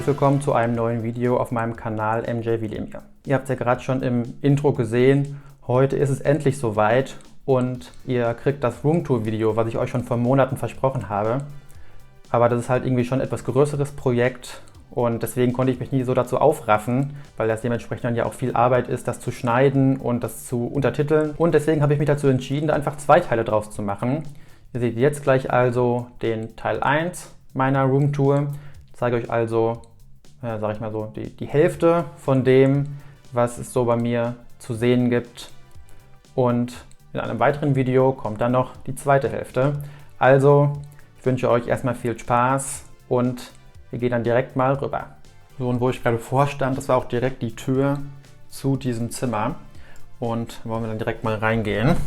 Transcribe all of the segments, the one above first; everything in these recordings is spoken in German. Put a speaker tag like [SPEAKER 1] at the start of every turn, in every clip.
[SPEAKER 1] willkommen zu einem neuen Video auf meinem Kanal MJ Wilimir. Ihr habt es ja gerade schon im Intro gesehen, heute ist es endlich soweit und ihr kriegt das Roomtour-Video, was ich euch schon vor Monaten versprochen habe. Aber das ist halt irgendwie schon ein etwas größeres Projekt und deswegen konnte ich mich nie so dazu aufraffen, weil das dementsprechend dann ja auch viel Arbeit ist, das zu schneiden und das zu untertiteln. Und deswegen habe ich mich dazu entschieden, da einfach zwei Teile draus zu machen. Ihr seht jetzt gleich also den Teil 1 meiner Roomtour. Ich zeige euch also, sage ich mal so, die Hälfte von dem, was es so bei mir zu sehen gibt. Und in einem weiteren Video kommt dann noch die zweite Hälfte. Also, ich wünsche euch erstmal viel Spaß und wir gehen dann direkt mal rüber. So, und wo ich gerade vorstand, das war auch direkt die Tür zu diesem Zimmer. Und wollen wir dann direkt mal reingehen.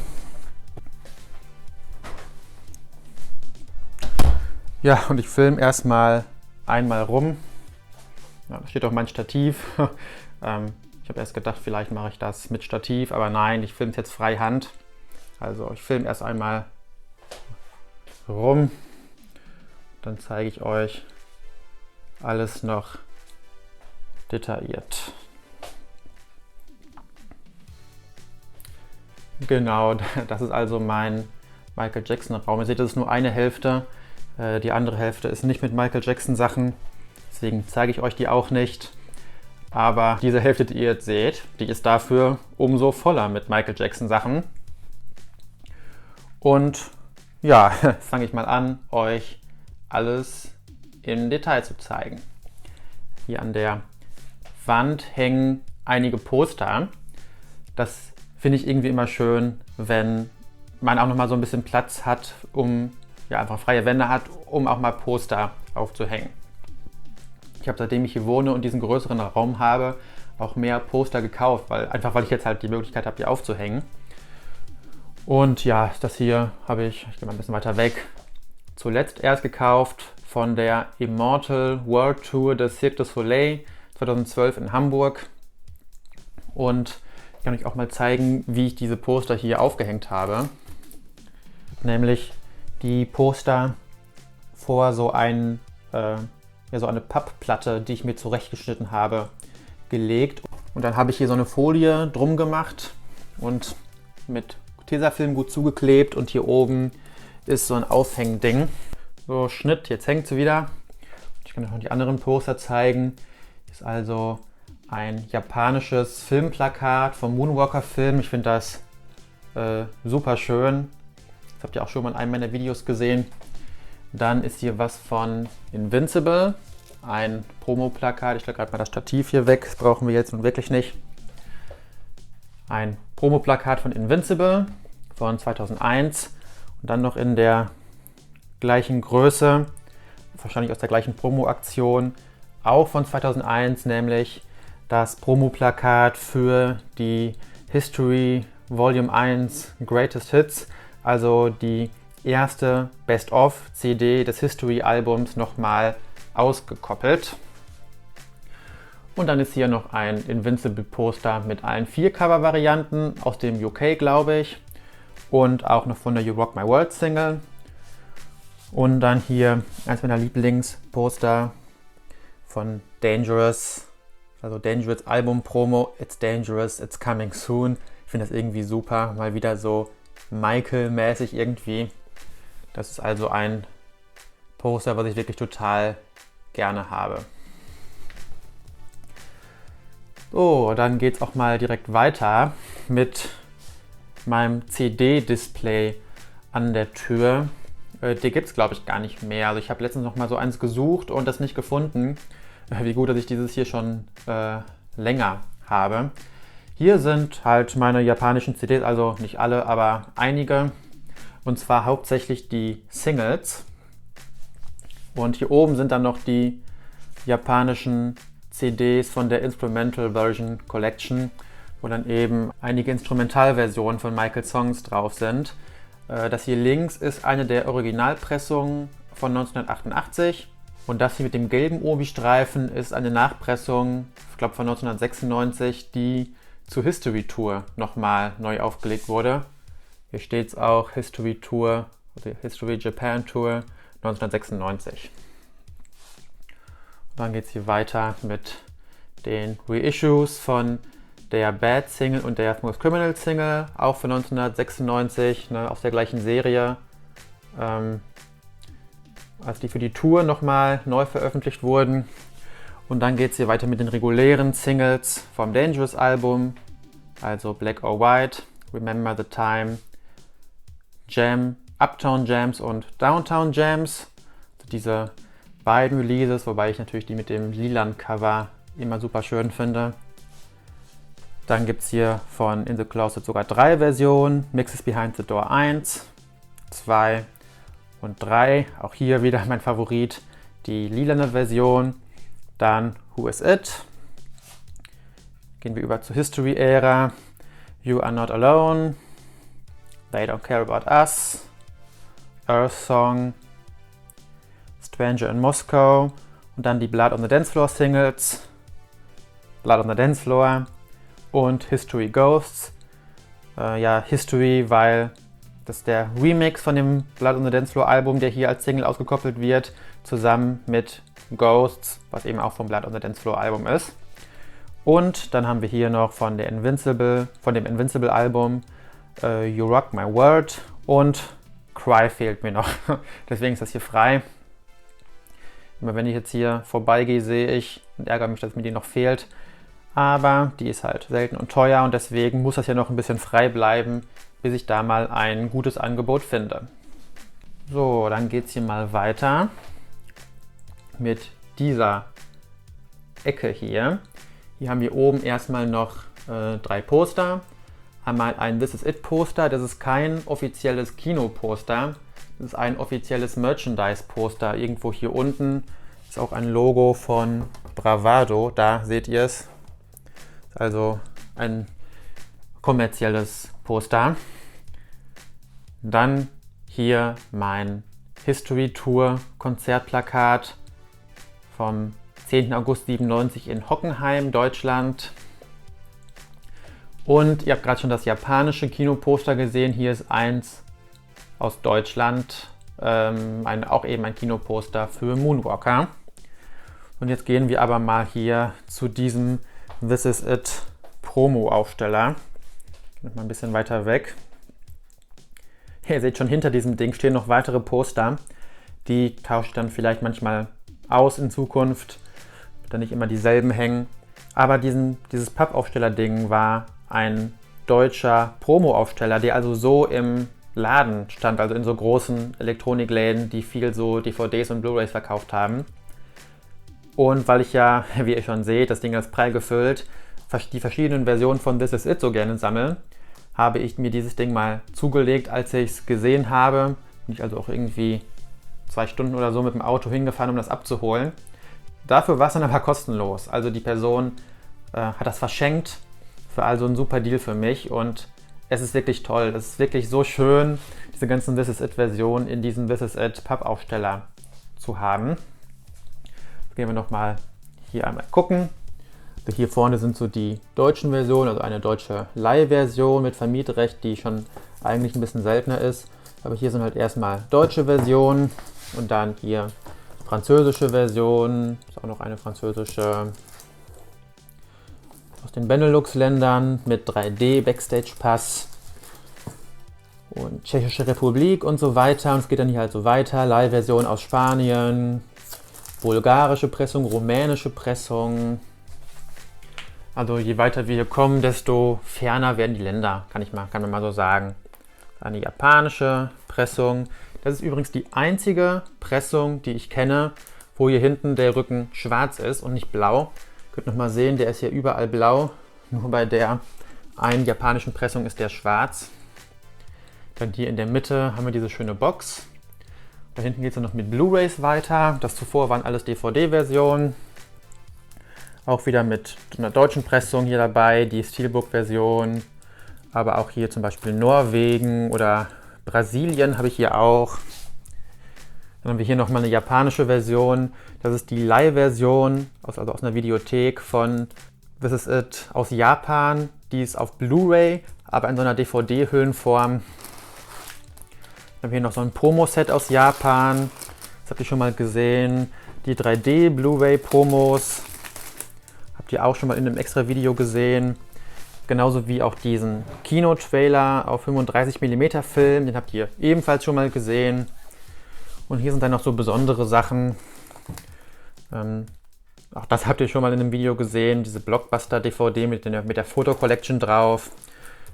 [SPEAKER 1] Ja, und ich filme erstmal einmal rum. Ja, da steht auch mein Stativ. Ich habe erst gedacht, vielleicht mache ich das mit Stativ, aber nein, ich filme es jetzt freihand. Also ich filme erst einmal rum, dann zeige ich euch alles noch detailliert. Genau, das ist also mein Michael Jackson Raum. Ihr seht, das ist nur eine Hälfte. Die andere Hälfte ist nicht mit Michael Jackson Sachen. Deswegen zeige ich euch die auch nicht. Aber diese Hälfte, die ihr jetzt seht, die ist dafür umso voller mit Michael Jackson Sachen. Und ja, fange ich mal an, euch alles im Detail zu zeigen. Hier an der Wand hängen einige Poster. Das finde ich irgendwie immer schön, wenn man auch nochmal so ein bisschen Platz hat, um ja, einfach freie Wände hat, um auch mal Poster aufzuhängen. Ich habe, seitdem ich hier wohne und diesen größeren Raum habe, auch mehr Poster gekauft, weil ich jetzt halt die Möglichkeit habe, die aufzuhängen. Und ja, das hier habe ich gehe mal ein bisschen weiter weg, zuletzt erst gekauft von der Immortal World Tour des Cirque du Soleil 2012 in Hamburg. Und ich kann euch auch mal zeigen, wie ich diese Poster hier aufgehängt habe. Nämlich die Poster vor so eine Pappplatte, die ich mir zurechtgeschnitten habe, gelegt. Und dann habe ich hier so eine Folie drum gemacht und mit Tesafilm gut zugeklebt. Und hier oben ist so ein Aufhängding. So, Schnitt, jetzt hängt sie wieder. Ich kann euch noch die anderen Poster zeigen. Hier ist also ein japanisches Filmplakat vom Moonwalker-Film. Ich finde das super schön. Das habt ihr auch schon mal in einem meiner Videos gesehen. Dann ist hier was von Invincible, ein Promo-Plakat. Ich lege gerade mal das Stativ hier weg, das brauchen wir jetzt nun wirklich nicht. Ein Promo-Plakat von Invincible von 2001 und dann noch in der gleichen Größe, wahrscheinlich aus der gleichen Promo-Aktion, auch von 2001, nämlich das Promo-Plakat für die History Volume 1 Greatest Hits, also die erste Best-of-CD des History-Albums nochmal ausgekoppelt. Und dann ist hier noch ein Invincible-Poster mit allen 4 Cover-Varianten aus dem UK, glaube ich. Und auch noch von der You Rock My World Single. Und dann hier eins meiner Lieblingsposter von Dangerous, also Dangerous Album-Promo, It's Dangerous, It's Coming Soon. Ich finde das irgendwie super, mal wieder so Michael-mäßig irgendwie. Das ist also ein Poster, was ich wirklich total gerne habe. So, dann geht es auch mal direkt weiter mit meinem CD-Display an der Tür. Die gibt es, glaube ich, gar nicht mehr. Also ich habe letztens noch mal so eins gesucht und das nicht gefunden. Wie gut, dass ich dieses hier schon länger habe. Hier sind halt meine japanischen CDs, also nicht alle, aber einige. Und zwar hauptsächlich die Singles. Und hier oben sind dann noch die japanischen CDs von der Instrumental Version Collection, wo dann eben einige Instrumentalversionen von Michael Songs drauf sind. Das hier links ist eine der Originalpressungen von 1988. Und das hier mit dem gelben Obi-Streifen ist eine Nachpressung, ich glaube von 1996, die zur History Tour nochmal neu aufgelegt wurde. Hier steht es auch History Tour, also History Japan Tour 1996. Dann geht es hier weiter mit den Reissues von der Bad Single und der Most Criminal Single, auch von 1996, ne, aus der gleichen Serie. Als die für die Tour nochmal neu veröffentlicht wurden. Und dann geht es hier weiter mit den regulären Singles vom Dangerous Album, also Black or White, Remember the Time, Jam, Uptown Jams und Downtown Jams. Also diese beiden Releases, wobei ich natürlich die mit dem lilanen Cover immer super schön finde. Dann gibt es hier von In the Closet sogar 3 Versionen, Mixes Behind the Door 1, 2 und 3. Auch hier wieder mein Favorit, die lilane Version. Dann Who Is It? Gehen wir über zur History-Ära. You Are Not Alone. They Don't Care About Us. Earth Song. Stranger in Moscow. Und dann die Blood on the Dance Floor Singles. Blood on the Dance Floor. Und History Ghosts. Ja, History, weil das ist der Remix von dem Blood on the Dance Floor Album, der hier als Single ausgekoppelt wird, zusammen mit Ghosts, was eben auch vom Blood on the Dance Floor Album ist. Und dann haben wir hier noch von dem Invincible Album You Rock My World und Cry fehlt mir noch. Deswegen ist das hier frei. Immer wenn ich jetzt hier vorbeigehe, sehe ich und ärgere mich, dass mir die noch fehlt. Aber die ist halt selten und teuer und deswegen muss das ja noch ein bisschen frei bleiben, bis ich da mal ein gutes Angebot finde. So, dann geht es hier mal weiter mit dieser Ecke hier. Hier haben wir oben erstmal noch 3 Poster. Einmal ein This Is It Poster, das ist kein offizielles Kinoposter, das ist ein offizielles Merchandise-Poster. Irgendwo hier unten ist auch ein Logo von Bravado, da seht ihr es. Also ein kommerzielles Poster. Dann hier mein History Tour Konzertplakat vom 10. August 97 in Hockenheim, Deutschland. Und ihr habt gerade schon das japanische Kinoposter gesehen. Hier ist eins aus Deutschland, auch eben ein Kinoposter für Moonwalker. Und jetzt gehen wir aber mal hier zu diesem This Is It Promo-Aufsteller. Mal ein bisschen weiter weg. Ihr seht schon, hinter diesem Ding stehen noch weitere Poster. Die tausche ich dann vielleicht manchmal aus in Zukunft, dann nicht immer dieselben hängen. Aber dieses Pappaufsteller-Ding war ein deutscher Promo-Aufsteller, der also so im Laden stand, also in so großen Elektronikläden, die viel so DVDs und Blu-rays verkauft haben. Und weil ich ja, wie ihr schon seht, das Ding ist prall gefüllt, die verschiedenen Versionen von This Is It so gerne sammle, habe ich mir dieses Ding mal zugelegt, als ich es gesehen habe. Bin ich also auch irgendwie 2 Stunden oder so mit dem Auto hingefahren, um das abzuholen. Dafür war es dann aber kostenlos. Also die Person hat das verschenkt. Für also ein super Deal für mich und es ist wirklich toll. Es ist wirklich so schön, diese ganzen This Is It Versionen in diesem This Is It Pappaufsteller zu haben. Jetzt gehen wir nochmal hier einmal gucken. Also hier vorne sind so die deutschen Versionen, also eine deutsche Leihversion mit Vermietrecht, die schon eigentlich ein bisschen seltener ist. Aber hier sind halt erstmal deutsche Versionen und dann hier französische Version. Ist auch noch eine französische aus den Benelux-Ländern mit 3D Backstage-Pass und Tschechische Republik und so weiter. Und es geht dann hier halt so weiter. Leihversion aus Spanien, bulgarische Pressung, rumänische Pressung. Also je weiter wir hier kommen, desto ferner werden die Länder, kann man mal so sagen. Eine japanische Pressung. Das ist übrigens die einzige Pressung, die ich kenne, wo hier hinten der Rücken schwarz ist und nicht blau. Ihr könnt noch mal sehen, der ist hier überall blau. Nur bei der einen japanischen Pressung ist der schwarz. Dann hier in der Mitte haben wir diese schöne Box. Da hinten geht es dann noch mit Blu-rays weiter. Das zuvor waren alles DVD-Versionen. Auch wieder mit einer deutschen Pressung hier dabei, die Steelbook-Version. Aber auch hier zum Beispiel Norwegen oder Brasilien habe ich hier auch. Dann haben wir hier nochmal eine japanische Version. Das ist die Leihversion, also aus einer Videothek von This Is It aus Japan. Die ist auf Blu-ray, aber in so einer DVD-Hüllenform. Dann haben wir hier noch so ein Promo-Set aus Japan. Das habt ihr schon mal gesehen. Die 3D Blu-ray Promos habt ihr auch schon mal in einem extra Video gesehen. Genauso wie auch diesen Kino-Trailer auf 35 mm Film, den habt ihr ebenfalls schon mal gesehen. Und hier sind dann noch so besondere Sachen. Auch das habt ihr schon mal in einem Video gesehen, diese Blockbuster-DVD mit der Foto-Collection drauf.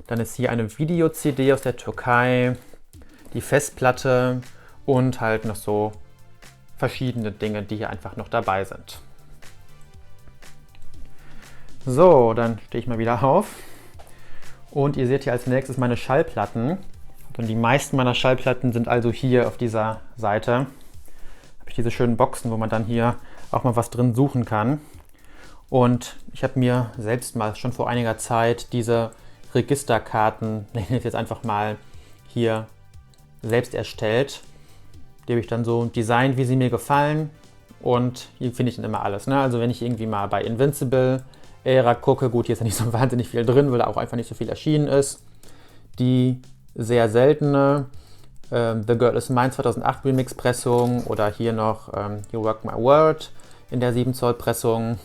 [SPEAKER 1] Dann ist hier eine Video-CD aus der Türkei, die Festplatte und halt noch so verschiedene Dinge, die hier einfach noch dabei sind. So, dann stehe ich mal wieder auf. Und ihr seht hier als nächstes meine Schallplatten. Und die meisten meiner Schallplatten sind also hier auf dieser Seite. Da habe ich diese schönen Boxen, wo man dann hier auch mal was drin suchen kann. Und ich habe mir selbst mal schon vor einiger Zeit diese Registerkarten, nenne ich jetzt einfach mal, hier selbst erstellt. Die habe ich dann so designt, wie sie mir gefallen. Und hier finde ich dann immer alles. Ne? Also wenn ich irgendwie mal bei Invincible Ära gucke, gut, hier ist ja nicht so wahnsinnig viel drin, weil da auch einfach nicht so viel erschienen ist. Die sehr seltene The Girl Is Mine 2008 Remix Pressung oder hier noch You Rock My World in der 7 Zoll Pressung.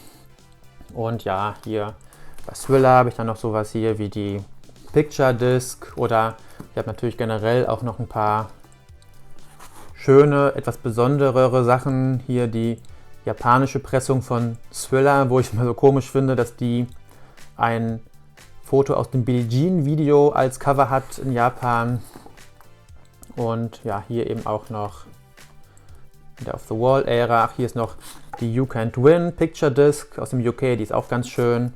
[SPEAKER 1] Und ja, hier bei Thriller habe ich dann noch sowas hier wie die Picture Disc oder ich habe natürlich generell auch noch ein paar schöne, etwas besonderere Sachen. Hier die japanische Pressung von Thriller, wo ich es mal so komisch finde, dass die ein Foto aus dem Billie Jean Video als Cover hat in Japan. Und ja, hier eben auch noch in der Off the Wall Ära. Ach, hier ist noch die You Can't Win Picture Disc aus dem UK, die ist auch ganz schön.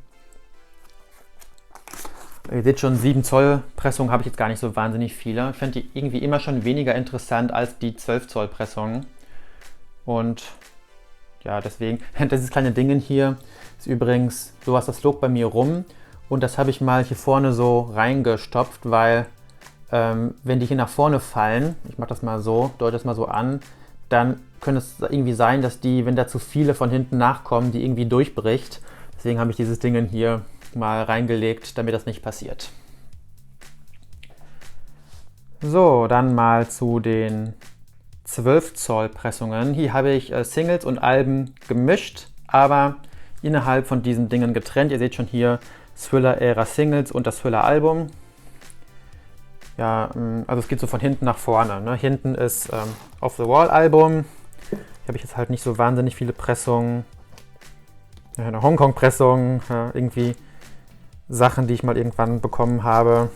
[SPEAKER 1] Ihr seht schon, 7 Zoll Pressungen habe ich jetzt gar nicht so wahnsinnig viele. Ich finde die irgendwie immer schon weniger interessant als die 12 Zoll Pressungen. Und ja, deswegen, dieses kleine Ding hier ist übrigens sowas, das flog bei mir rum. Und das habe ich mal hier vorne so reingestopft, weil wenn die hier nach vorne fallen, ich mache das mal so, deute das mal so an, dann könnte es irgendwie sein, dass die, wenn da zu viele von hinten nachkommen, die irgendwie durchbricht. Deswegen habe ich dieses Ding hier mal reingelegt, damit das nicht passiert. So, dann mal zu den 12 Zoll Pressungen. Hier habe ich Singles und Alben gemischt, aber innerhalb von diesen Dingen getrennt. Ihr seht schon hier Thriller-Ära Singles und das Thriller-Album. Ja, also es geht so von hinten nach vorne. Ne? Hinten ist Off the Wall Album. Hier habe ich jetzt halt nicht so wahnsinnig viele Pressungen. Ja, eine Hongkong-Pressung, ja, irgendwie Sachen, die ich mal irgendwann bekommen habe.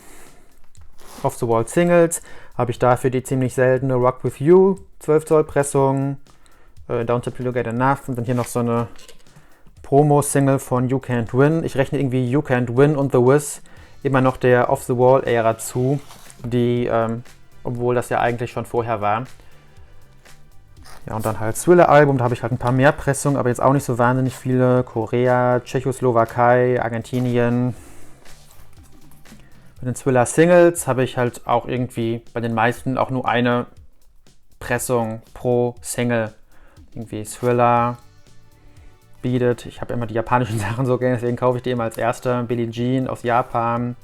[SPEAKER 1] Off the Wall Singles habe ich dafür die ziemlich seltene Rock With You 12 Zoll Pressung. Don't Tip You Get Enough und dann hier noch so eine Promo-Single von You Can't Win. Ich rechne irgendwie You Can't Win und The Wiz immer noch der Off the Wall Ära zu, die, obwohl das ja eigentlich schon vorher war. Ja, und dann halt Thriller-Album, da habe ich halt ein paar mehr Pressungen, aber jetzt auch nicht so wahnsinnig viele. Korea, Tschechoslowakei, Argentinien. Bei den Thriller-Singles habe ich halt auch irgendwie bei den meisten auch nur eine Pressung pro Single. Irgendwie Thriller, Beat It. Ich habe immer die japanischen Sachen so gerne, deswegen kaufe ich die immer als erste. Billie Jean aus Japan.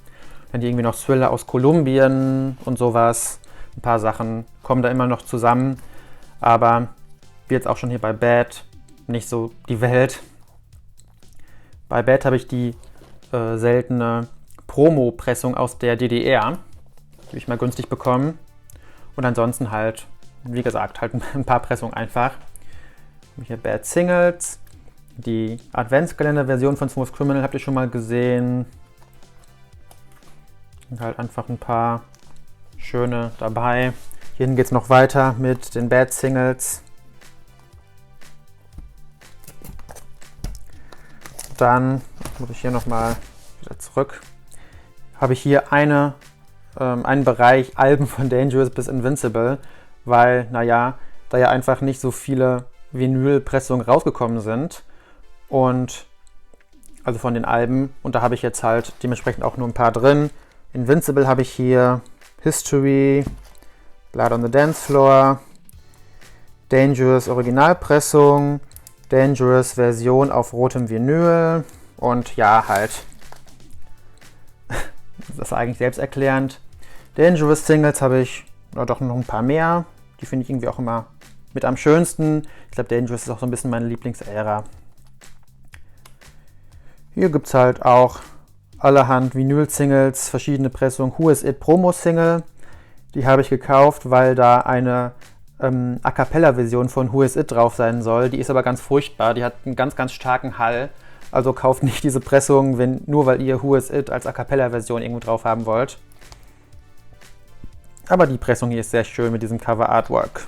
[SPEAKER 1] Dann die irgendwie noch Thriller aus Kolumbien und sowas. Ein paar Sachen kommen da immer noch zusammen. Aber wie jetzt auch schon hier bei Bad, nicht so die Welt. Bei Bad habe ich die seltene Promo-Pressung aus der DDR. Die habe ich mal günstig bekommen. Und ansonsten halt, wie gesagt, halt ein paar Pressungen einfach. Hier Bad Singles. Die Adventskalender-Version von Smooth Criminal habt ihr schon mal gesehen. Und halt einfach ein paar schöne dabei. Hierhin geht es noch weiter mit den Bad Singles. Dann muss ich hier nochmal wieder zurück. Habe ich hier einen Bereich Alben von Dangerous bis Invincible, weil, naja, da ja einfach nicht so viele Vinylpressungen rausgekommen sind. Und also von den Alben. Und da habe ich jetzt halt dementsprechend auch nur ein paar drin. Invincible habe ich hier History, Blood on the Dance Floor, Dangerous Originalpressung, Dangerous Version auf rotem Vinyl und ja, halt, das ist eigentlich selbsterklärend. Dangerous Singles habe ich doch noch ein paar mehr. Die finde ich irgendwie auch immer mit am schönsten. Ich glaube, Dangerous ist auch so ein bisschen meine Lieblingsära. Hier gibt es halt auch allerhand Vinyl-Singles, verschiedene Pressungen. Who Is It Promo-Single. Die habe ich gekauft, weil da eine A Cappella-Version von Who Is It drauf sein soll. Die ist aber ganz furchtbar. Die hat einen ganz, ganz starken Hall. Also kauft nicht diese Pressung, nur weil ihr Who Is It als A Cappella-Version irgendwo drauf haben wollt. Aber die Pressung hier ist sehr schön mit diesem Cover-Artwork.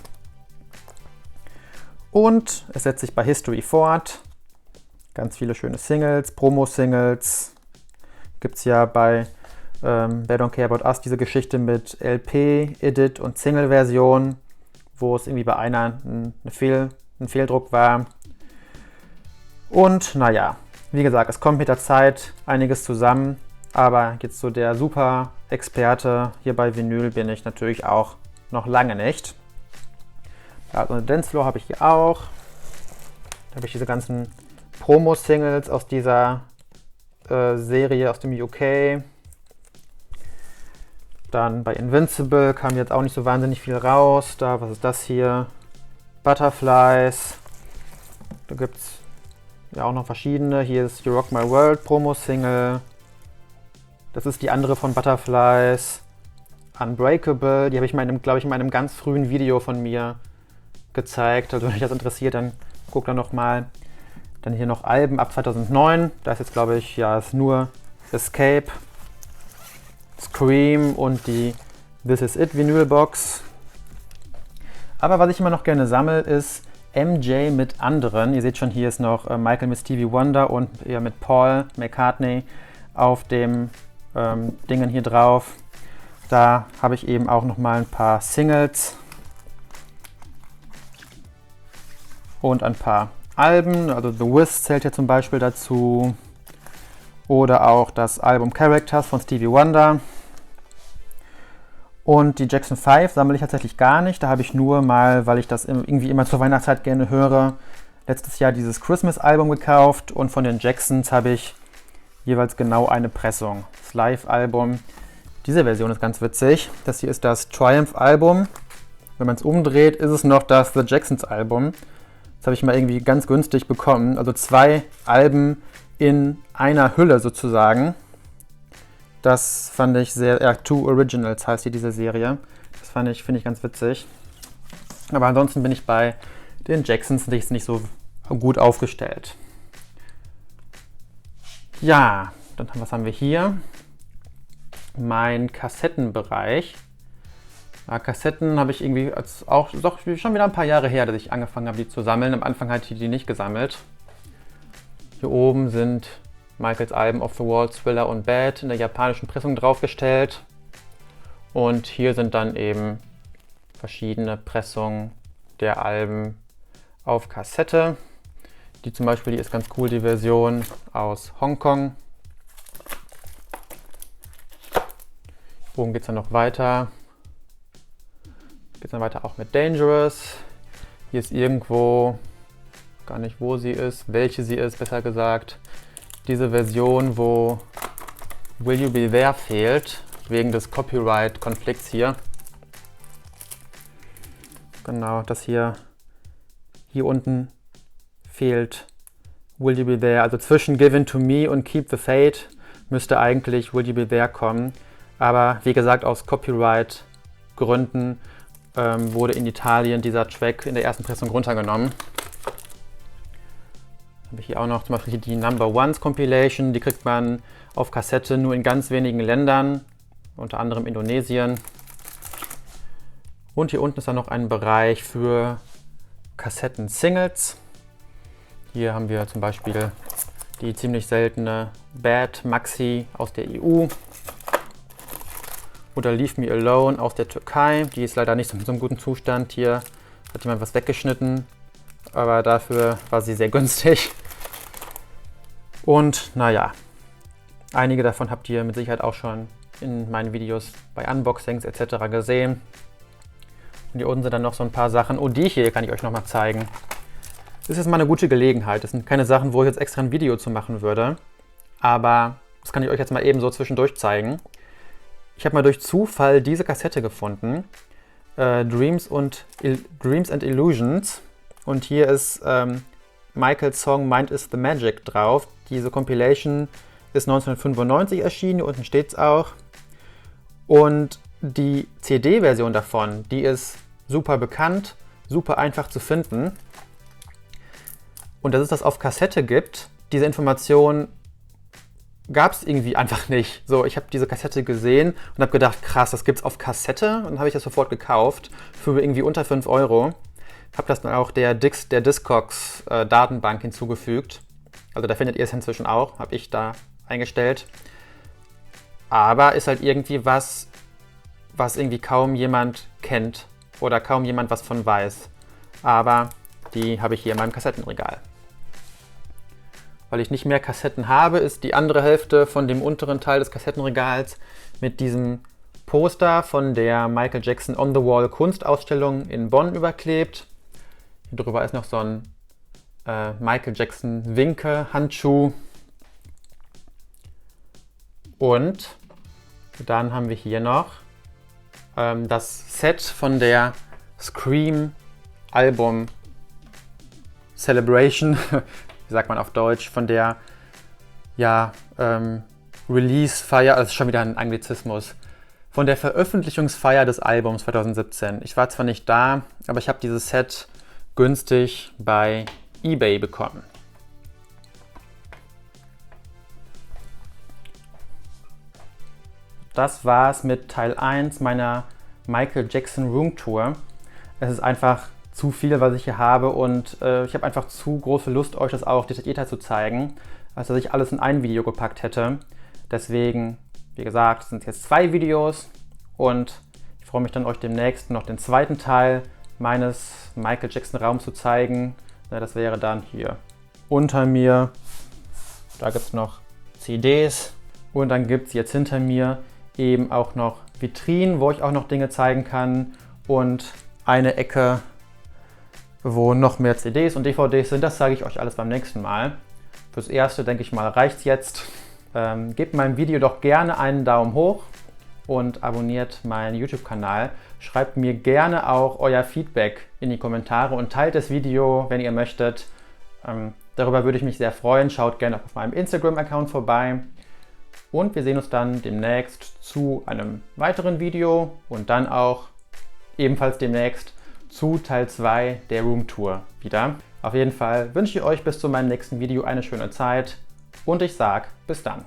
[SPEAKER 1] Und es setzt sich bei History fort. Ganz viele schöne Singles, Promo-Singles. Gibt es ja bei They Don't Care About Us diese Geschichte mit LP, Edit und Single-Version, wo es irgendwie bei einer ein Fehldruck war. Und naja, wie gesagt, es kommt mit der Zeit einiges zusammen, aber jetzt so der Super-Experte hier bei Vinyl bin ich natürlich auch noch lange nicht. Also eine Dancefloor habe ich hier auch. Da habe ich diese ganzen Promo-Singles aus dieser Serie aus dem UK. Dann bei Invincible kam jetzt auch nicht so wahnsinnig viel raus. Was ist das hier? Butterflies. Da gibt es ja auch noch verschiedene. Hier ist You Rock My World Promo-Single. Das ist die andere von Butterflies. Unbreakable. Die habe ich glaube ich, in einem ganz frühen Video von mir gezeigt. Also wenn euch das interessiert, dann guckt da nochmal. Dann hier noch Alben ab 2009. Da ist jetzt, glaube ich, ja, ist nur Escape, Scream und die This Is It Vinylbox. Aber was ich immer noch gerne sammle, ist MJ mit anderen. Ihr seht schon, hier ist noch Michael mit Stevie Wonder und ja, mit Paul McCartney auf dem Dingen hier drauf. Da habe ich eben auch noch mal ein paar Singles und ein paar Alben, also The Wiz zählt hier zum Beispiel dazu, oder auch das Album Characters von Stevie Wonder. Und die Jackson 5 sammle ich tatsächlich gar nicht, da habe ich nur mal, weil ich das irgendwie immer zur Weihnachtszeit gerne höre, letztes Jahr dieses Christmas-Album gekauft und von den Jacksons habe ich jeweils genau eine Pressung. Das Live-Album, diese Version ist ganz witzig, das hier ist das Triumph-Album. Wenn man es umdreht, ist es noch das The Jacksons-Album. Das habe ich mal irgendwie ganz günstig bekommen. Also 2 Alben in einer Hülle sozusagen. Das fand ich sehr, ja, Two Originals heißt hier diese Serie. Das finde ich ganz witzig. Aber ansonsten bin ich bei den Jacksons nicht so gut aufgestellt. Ja, dann was haben wir hier? Mein Kassettenbereich. Ja, Kassetten habe ich irgendwie doch schon wieder ein paar Jahre her, dass ich angefangen habe, die zu sammeln. Am Anfang hatte ich die nicht gesammelt. Hier oben sind Michaels Alben Off the Wall, Thriller und Bad in der japanischen Pressung draufgestellt. Und hier sind dann eben verschiedene Pressungen der Alben auf Kassette. Die zum Beispiel, die ist ganz cool, die Version aus Hongkong. Oben geht es dann noch weiter. Geht dann weiter auch mit Dangerous. Hier ist irgendwo, gar nicht wo sie ist, welche sie ist, besser gesagt, diese Version, wo Will You Be There fehlt, wegen des Copyright-Konflikts hier. Genau, das hier unten fehlt Will You Be There. Also zwischen Given to Me und Keep the Faith müsste eigentlich Will You Be There kommen. Aber wie gesagt, aus Copyright-Gründen wurde in Italien dieser Track in der ersten Pressung runtergenommen. Habe ich hier auch noch zum Beispiel die Number Ones Compilation. Die kriegt man auf Kassette nur in ganz wenigen Ländern, unter anderem Indonesien. Und hier unten ist dann noch ein Bereich für Kassetten-Singles. Hier haben wir zum Beispiel die ziemlich seltene Bad Maxi aus der EU. Oder Leave Me Alone aus der Türkei. Die ist leider nicht in so einem guten Zustand. Hier hat jemand was weggeschnitten, aber dafür war sie sehr günstig. Und naja, einige davon habt ihr mit Sicherheit auch schon in meinen Videos bei Unboxings etc. gesehen. Und hier unten sind dann noch so ein paar Sachen. Oh, die hier kann ich euch nochmal zeigen. Das ist jetzt mal eine gute Gelegenheit. Das sind keine Sachen, wo ich jetzt extra ein Video zu machen würde. Aber das kann ich euch jetzt mal eben so zwischendurch zeigen. Ich habe mal durch Zufall diese Kassette gefunden. Dreams and Illusions. Und hier ist Michaels Song Mind is the Magic drauf. Diese Compilation ist 1995 erschienen, hier unten steht es auch. Und die CD-Version davon, die ist super bekannt, super einfach zu finden. Und dass es das auf Kassette gibt, diese Information gab es irgendwie einfach nicht. So, ich habe diese Kassette gesehen und habe gedacht, krass, das gibt's auf Kassette. Und dann habe ich das sofort gekauft für irgendwie unter 5 Euro. Habe das dann auch der Discogs Datenbank hinzugefügt. Also da findet ihr es inzwischen auch, habe ich da eingestellt. Aber ist halt irgendwie was irgendwie kaum jemand kennt oder kaum jemand was von weiß. Aber die habe ich hier in meinem Kassettenregal. Weil ich nicht mehr Kassetten habe, ist die andere Hälfte von dem unteren Teil des Kassettenregals mit diesem Poster von der Michael Jackson On the Wall Kunstausstellung in Bonn überklebt. Hier drüber ist noch so ein Michael Jackson Winke-Handschuh. Und dann haben wir hier noch das Set von der Scream Album Celebration, wie sagt man auf Deutsch, von der Release-Feier, das ist schon wieder ein Anglizismus, von der Veröffentlichungsfeier des Albums 2017. Ich war zwar nicht da, aber ich habe dieses Set günstig bei eBay bekommen. Das war's mit Teil 1 meiner Michael Jackson Room Tour. Es ist einfach zu viel, was ich hier habe und ich habe einfach zu große Lust, euch das auch detaillierter zu zeigen, als dass ich alles in ein Video gepackt hätte. Deswegen, wie gesagt, sind es jetzt 2 Videos und ich freue mich dann, euch demnächst noch den zweiten Teil meines Michael Jackson Raums zu zeigen. Das wäre dann hier unter mir. Da gibt es noch CDs und dann gibt es jetzt hinter mir eben auch noch Vitrinen, wo ich auch noch Dinge zeigen kann und eine Ecke, wo noch mehr CDs und DVDs sind. Das zeige ich euch alles beim nächsten Mal. Fürs Erste, denke ich mal, reicht es jetzt. Gebt meinem Video doch gerne einen Daumen hoch und abonniert meinen YouTube-Kanal. Schreibt mir gerne auch euer Feedback in die Kommentare und teilt das Video, wenn ihr möchtet. Darüber würde ich mich sehr freuen. Schaut gerne auf meinem Instagram-Account vorbei. Und wir sehen uns dann demnächst zu einem weiteren Video und dann auch ebenfalls demnächst zu Teil 2 der Room Tour wieder. Auf jeden Fall wünsche ich euch bis zu meinem nächsten Video eine schöne Zeit und ich sage bis dann.